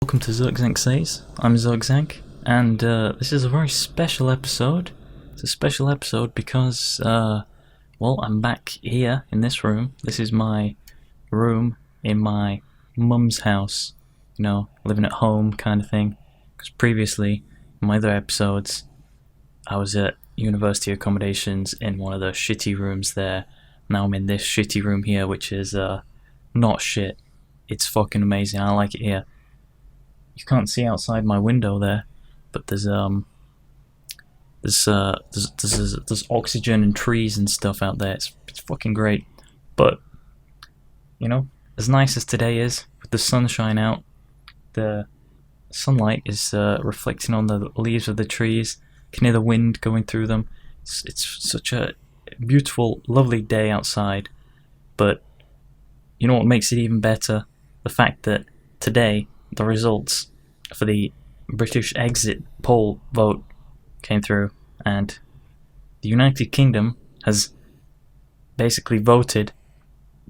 Welcome to Zirkzank Says. I'm Zirkzank, and this is a very special episode. It's a special episode because, I'm back here in this room. This is my room in my mum's house, living at home kind of thing. Because previously, in my other episodes, I was at university accommodations in one of the shitty rooms there. Now I'm in this shitty room here, which is not shit. It's fucking amazing. I like it here. You can't see outside my window there, but there's oxygen and trees and stuff out there. It's fucking great. But as nice as today is, with the sunshine out, the sunlight is reflecting on the leaves of the trees. You can hear the wind going through them. It's such a beautiful, lovely day outside. But you know what makes it even better? The fact that today the results for the British exit poll vote came through, and the United Kingdom has basically voted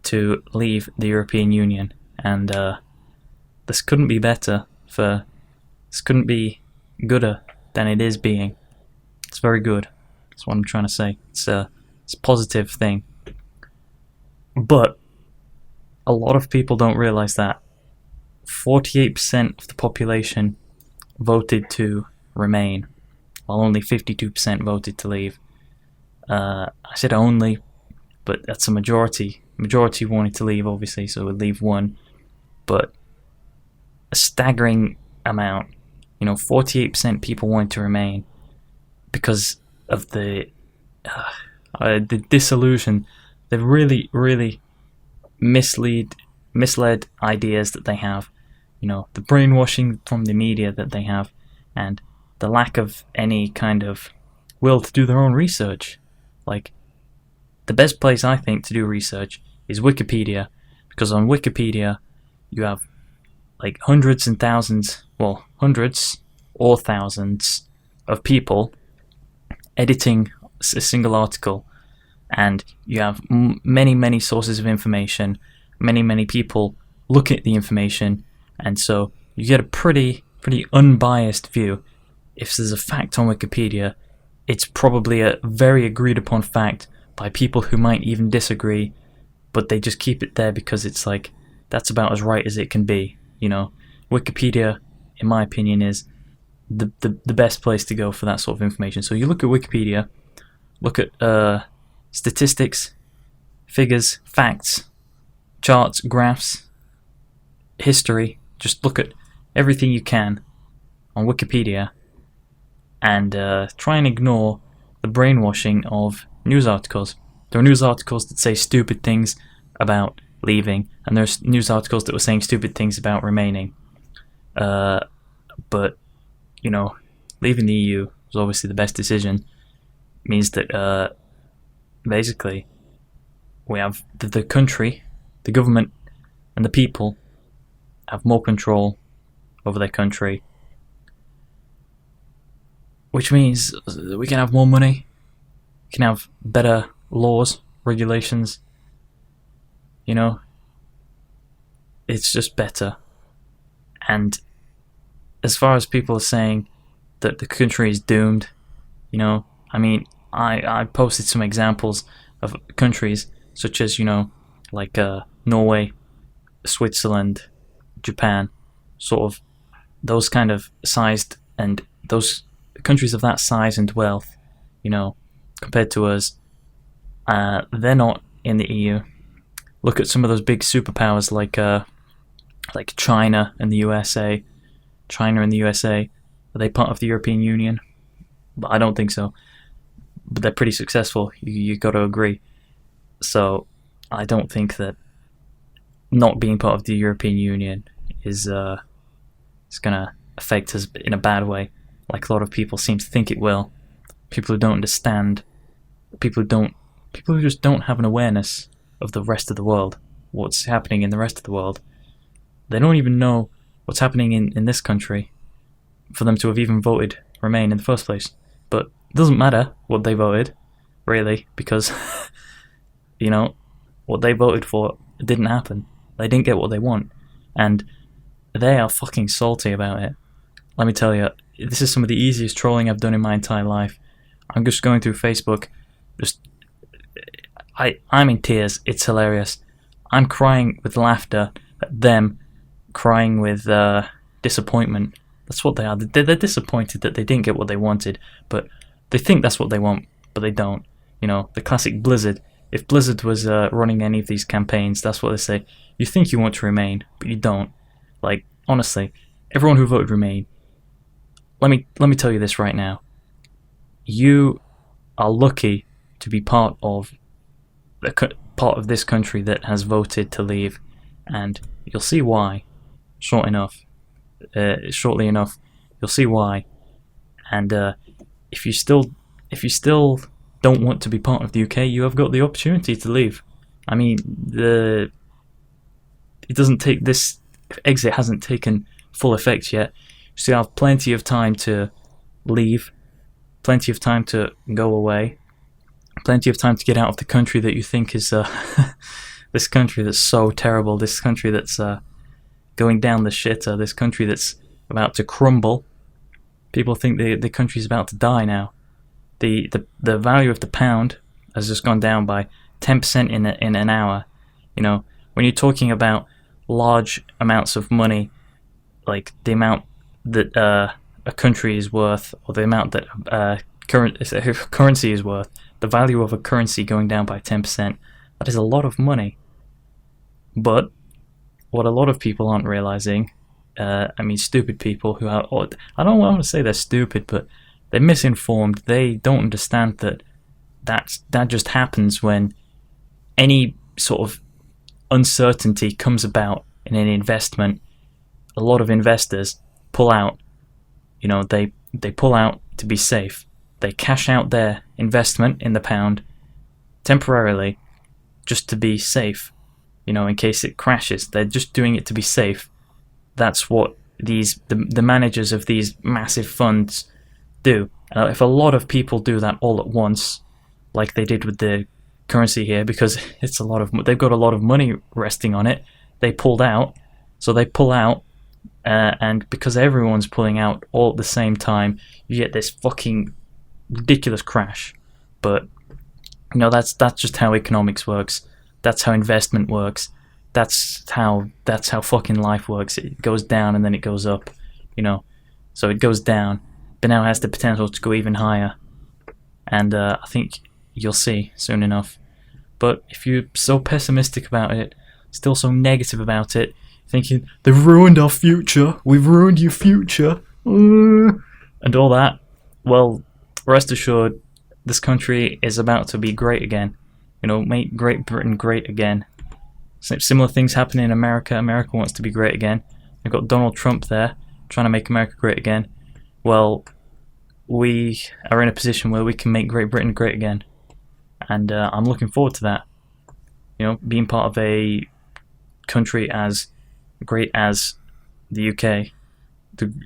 to leave the European Union, and this couldn't be better. This couldn't be gooder than it is being. It's very good. That's what I'm trying to say. It's a positive thing, but a lot of people don't realize that 48% of the population voted to remain, while only 52% voted to leave. I said only, but that's a majority. Majority wanted to leave, obviously, so it would leave one. But a staggering amount, 48% people wanted to remain because of the disillusion, the really, really misled ideas that they have, the brainwashing from the media that they have, and the lack of any kind of will to do their own research. Like, the best place I think to do research is Wikipedia, because on Wikipedia you have like hundreds or thousands of people editing a single article, and you have many sources of information. Many people look at the information, and so you get a pretty unbiased view. If there's a fact on Wikipedia, it's probably a very agreed upon fact by people who might even disagree, but they just keep it there because it's like, that's about as right as it can be. Wikipedia, in my opinion, is the best place to go for that sort of information. So you look at Wikipedia, look at statistics, figures, facts, charts, graphs, history. Just look at everything you can on Wikipedia, and try and ignore the brainwashing of news articles. There are news articles that say stupid things about leaving, and there's news articles that were saying stupid things about remaining. But leaving the EU was obviously the best decision. It means that basically we have the country, the government, and the people have more control over their country, which means we can have more money, we can have better laws, regulations. It's just better. And as far as people are saying that the country is doomed, I posted some examples of countries such as, like Norway, Switzerland, Japan, sort of those kind of sized, and those countries of that size and wealth, compared to us, they're not in the EU. Look at some of those big superpowers like China and the USA. China and the USA, are they part of the European Union? But I don't think so. But they're pretty successful. You got to agree. So I don't think that not being part of the European Union is gonna affect us in a bad way, like a lot of people seem to think it will. People who don't understand, people who just don't have an awareness of the rest of the world, what's happening in the rest of the world. They don't even know what's happening in this country for them to have even voted Remain in the first place. But it doesn't matter what they voted, really, because what they voted for didn't happen. They didn't get what they want. And they are fucking salty about it. Let me tell you, this is some of the easiest trolling I've done in my entire life. I'm just going through Facebook, just I'm in tears. It's hilarious. I'm crying with laughter at them crying with disappointment. That's what they are. They're disappointed that they didn't get what they wanted, but they think that's what they want, but they don't. You know, the classic Blizzard. If Blizzard was running any of these campaigns, that's what they say. You think you want to remain, but you don't. Like, honestly, everyone who voted remain, let me tell you this right now. You are lucky to be part of this country that has voted to leave, and you'll see why. Shortly enough, you'll see why. And if you still don't want to be part of the UK, you have got the opportunity to leave. I mean, this exit hasn't taken full effect yet. You still have plenty of time to leave, plenty of time to go away, plenty of time to get out of the country that you think is this country that's so terrible, this country that's going down the shitter, this country that's about to crumble. People think the country's about to die now. The value of the pound has just gone down by 10% in an hour. You know, when you're talking about large amounts of money, like the amount that a country is worth, or the amount that currency is worth, the value of a currency going down by 10%, that is a lot of money. But what a lot of people aren't realizing, stupid people who are, I don't want to say they're stupid, but they're misinformed. They don't understand that just happens when any sort of uncertainty comes about in an investment. A lot of investors pull out. You know, they pull out to be safe. They cash out their investment in the pound temporarily just to be safe. You know, in case it crashes, they're just doing it to be safe. That's what the managers of these massive funds do. If a lot of people do that all at once, like they did with the currency here, because they've got a lot of money resting on it, they pulled out. So they pull out, and because everyone's pulling out all at the same time, you get this fucking ridiculous crash. But you know, that's just how economics works. That's how investment works. That's how fucking life works. It goes down and then it goes up, you know. So it goes down, but now it has the potential to go even higher. And I think you'll see soon enough. But if you're so pessimistic about it, still so negative about it, thinking, they've ruined our future, we've ruined your future, and all that, well, rest assured, this country is about to be great again. You know, make Great Britain great again. Similar things happen in America. America wants to be great again. They've got Donald Trump there, trying to make America great again. Well, we are in a position where we can make Great Britain great again. And I'm looking forward to that. You know, being part of a country as great as the UK.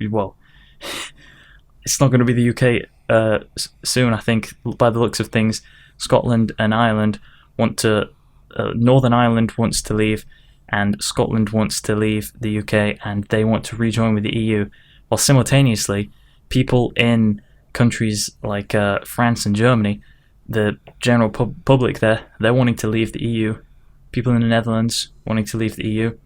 Well, it's not going to be the UK soon, I think, by the looks of things. Scotland and Ireland want to... Northern Ireland wants to leave, and Scotland wants to leave the UK, and they want to rejoin with the EU. While simultaneously, people in countries like France and Germany, the general public there, they're wanting to leave the EU. People in the Netherlands wanting to leave the EU.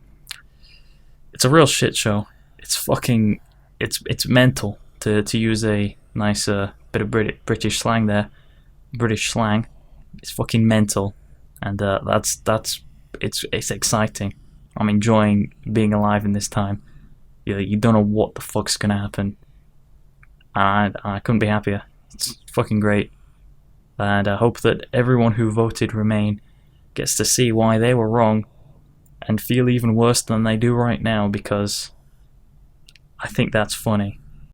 It's a real shit show. It's fucking... It's mental, to use a nice bit of British slang there. British slang. It's fucking mental. And it's exciting. I'm enjoying being alive in this time. You don't know what the fuck's gonna happen. I couldn't be happier. It's fucking great. And I hope that everyone who voted Remain gets to see why they were wrong and feel even worse than they do right now, because I think that's funny.